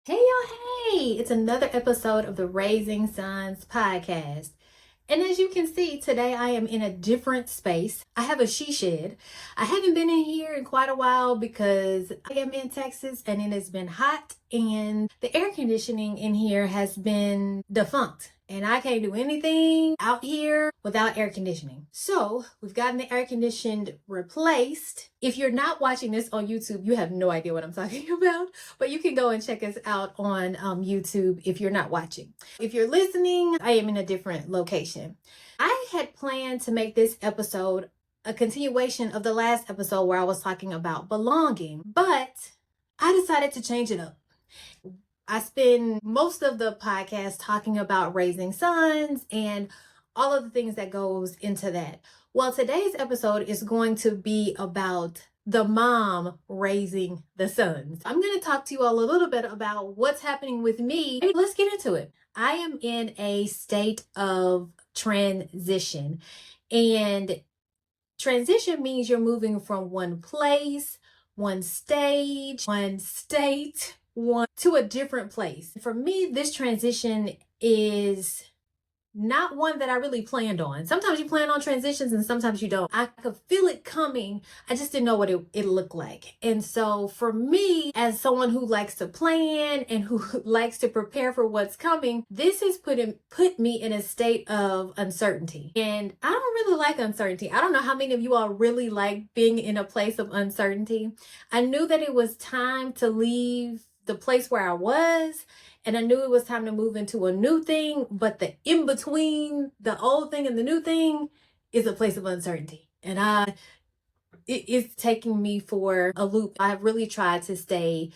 Hey y'all, hey! It's another episode of the Raising Sons podcast. And as you can see, today I am in a different space. I have a she shed. I haven't been in here in quite a while because I am in Texas and it has been hot and the air conditioning in here has been defunct. And I can't do anything out here without air conditioning. So we've gotten the air conditioned replaced. If you're not watching this on YouTube, you have no idea what I'm talking about, but you can go and check us out on YouTube if you're not watching. If you're listening, I am in a different location. I had planned to make this episode a continuation of the last episode where I was talking about belonging, but I decided to change it up. I spend most of the podcast talking about raising sons and all of the things that goes into that. Well, today's episode is going to be about the mom raising the sons. I'm going to talk to you all a little bit about what's happening with me. Let's get into it. I am in a state of transition, and transition means you're moving from one place, one stage, one state, one to a different place. For me, this transition is not one that I really planned on. Sometimes you plan on transitions and sometimes you don't. I could feel it coming. I just didn't know what it looked like. And so for me, as someone who likes to plan and who likes to prepare for what's coming, this has put me in a state of uncertainty. And I don't really like uncertainty. I don't know how many of you all really like being in a place of uncertainty. I knew that it was time to leave the place where I was, and I knew it was time to move into a new thing, but the in between the old thing and the new thing is a place of uncertainty. And it is taking me for a loop. I've really tried to stay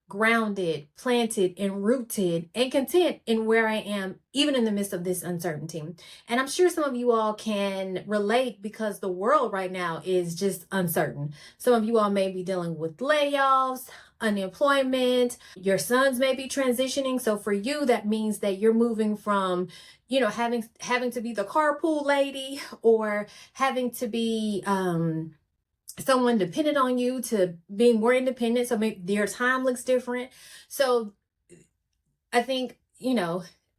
grounded, planted, and rooted and content in where I am, even in the midst of this uncertainty. And I'm sure some of you all can relate because the world right now is just uncertain. Some of you all may be dealing with layoffs, unemployment, your sons may be transitioning. So for you, that means that you're moving from, having to be the carpool lady or having to be, someone dependent on you to being more independent. So maybe your time looks different. So I think,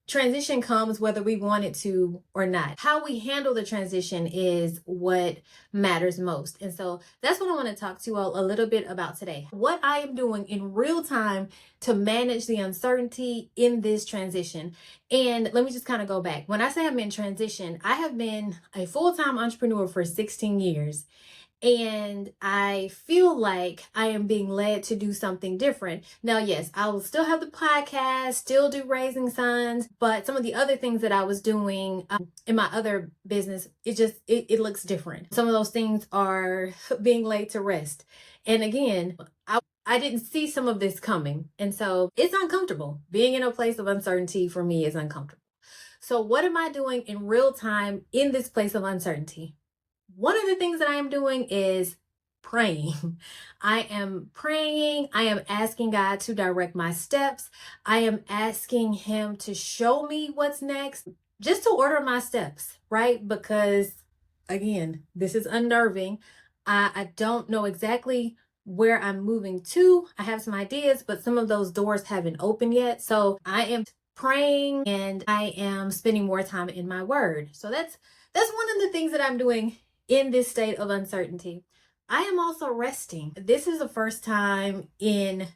transition comes whether we want it to or not. How we handle the transition is what matters most. And so that's what I want to talk to you all a little bit about today. What I am doing in real time to manage the uncertainty in this transition. And let me just kind of go back. When I say I'm in transition, I have been a full-time entrepreneur for 16 years. And I feel like I am being led to do something different. Now, yes, I will still have the podcast, still do Raising Sons, but some of the other things that I was doing in my other business, it looks different. Some of those things are being laid to rest. And again, I didn't see some of this coming. And so it's uncomfortable. Being in a place of uncertainty for me is uncomfortable. So what am I doing in real time in this place of uncertainty? One of the things that I am doing is praying. I am praying. I am asking God to direct my steps. I am asking Him to show me what's next, just to order my steps, right? Because again, this is unnerving. I don't know exactly where I'm moving to. I have some ideas, but some of those doors haven't opened yet. So I am praying and I am spending more time in my word. So that's one of the things that I'm doing in this state of uncertainty. I am also resting. This is the first time in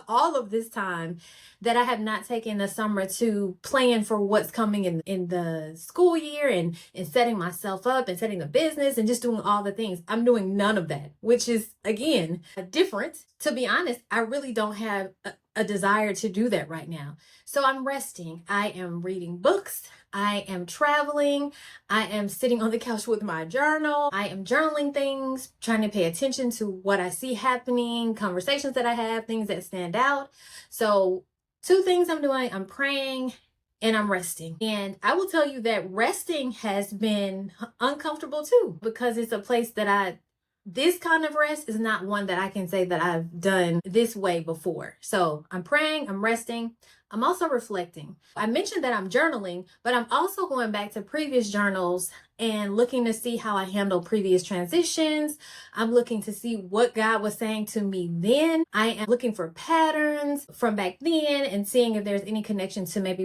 all of this time that I have not taken the summer to plan for what's coming in the school year and setting myself up and setting the business and just doing all the things. I'm doing none of that, which is, again, different. To be honest, I really don't have a desire to do that right now. So I'm resting. I am reading books. I am traveling. I am sitting on the couch with my journal. I am journaling things, trying to pay attention to what I see happening, conversations that I have, things that stand out. So 2 things I'm doing, I'm praying and I'm resting. And I will tell you that resting has been uncomfortable too, because it's a place that I this kind of rest is not one that I can say that I've done this way before. So I'm praying, I'm resting. I'm also reflecting. I mentioned that I'm journaling, but I'm also going back to previous journals and looking to see how I handle previous transitions. I'm looking to see what God was saying to me then. I am looking for patterns from back then and seeing if there's any connection to maybe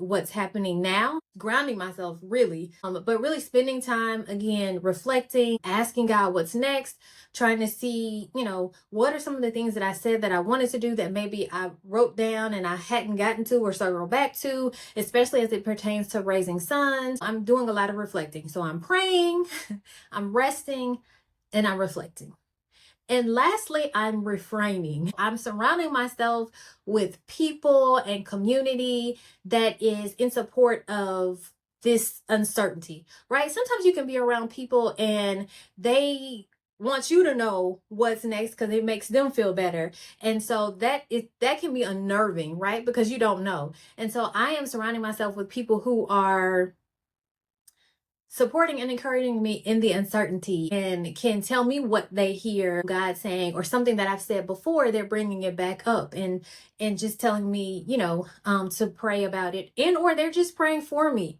what's happening now, grounding myself really, but really spending time again, reflecting, asking God what's next, trying to see, what are some of the things that I said that I wanted to do that maybe I wrote down and I hadn't gotten to or circle back to, especially as it pertains to raising sons. I'm doing a lot of reflecting. So I'm praying, I'm resting, and I'm reflecting. And lastly, I'm refraining. I'm surrounding myself with people and community that is in support of this uncertainty, right? Sometimes you can be around people and they want you to know what's next because it makes them feel better. And so that can be unnerving, right? Because you don't know. And so I am surrounding myself with people who are supporting and encouraging me in the uncertainty and can tell me what they hear God saying or something that I've said before. They're bringing it back up and just telling me, to pray about it, and or they're just praying for me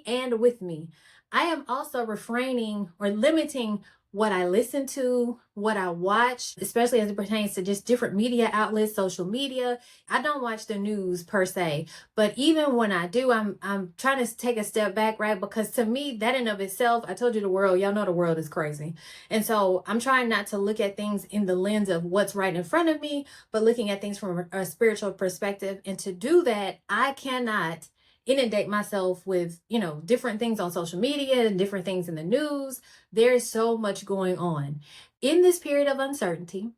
and with me. I am also refraining or limiting what I listen to, what I watch, especially as it pertains to just different media outlets, social media. I don't watch the news per se, but even when I do, I'm trying to take a step back, right? Because to me, that in of itself, I told you y'all know the world is crazy. And so I'm trying not to look at things in the lens of what's right in front of me, but looking at things from a spiritual perspective. And to do that, I cannot inundate myself with, different things on social media and different things in the news. There's so much going on. In this period of uncertainty,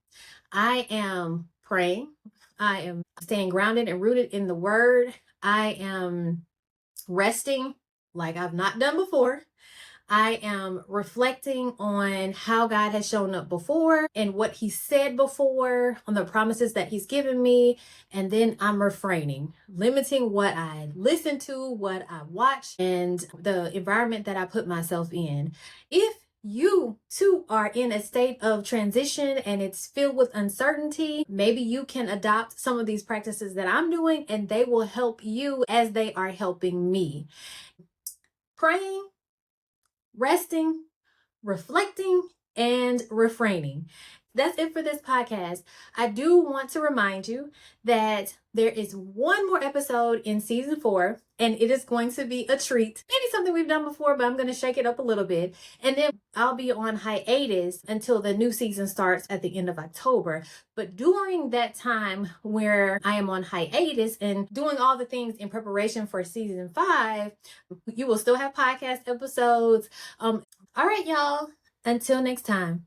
I am praying. I am staying grounded and rooted in the word. I am resting like I've not done before. I am reflecting on how God has shown up before and what he said before, on the promises that he's given me. And then I'm refraining, limiting what I listen to, what I watch, and the environment that I put myself in. If you too are in a state of transition and it's filled with uncertainty, maybe you can adopt some of these practices that I'm doing and they will help you as they are helping me. Praying, resting, reflecting, and refraining. That's it for this podcast. I do want to remind you that there is one more episode in season 4, and it is going to be a treat. Maybe something we've done before, but I'm going to shake it up a little bit. And then I'll be on hiatus until the new season starts at the end of October. But during that time where I am on hiatus and doing all the things in preparation for season 5, you will still have podcast episodes. All right, y'all. Until next time.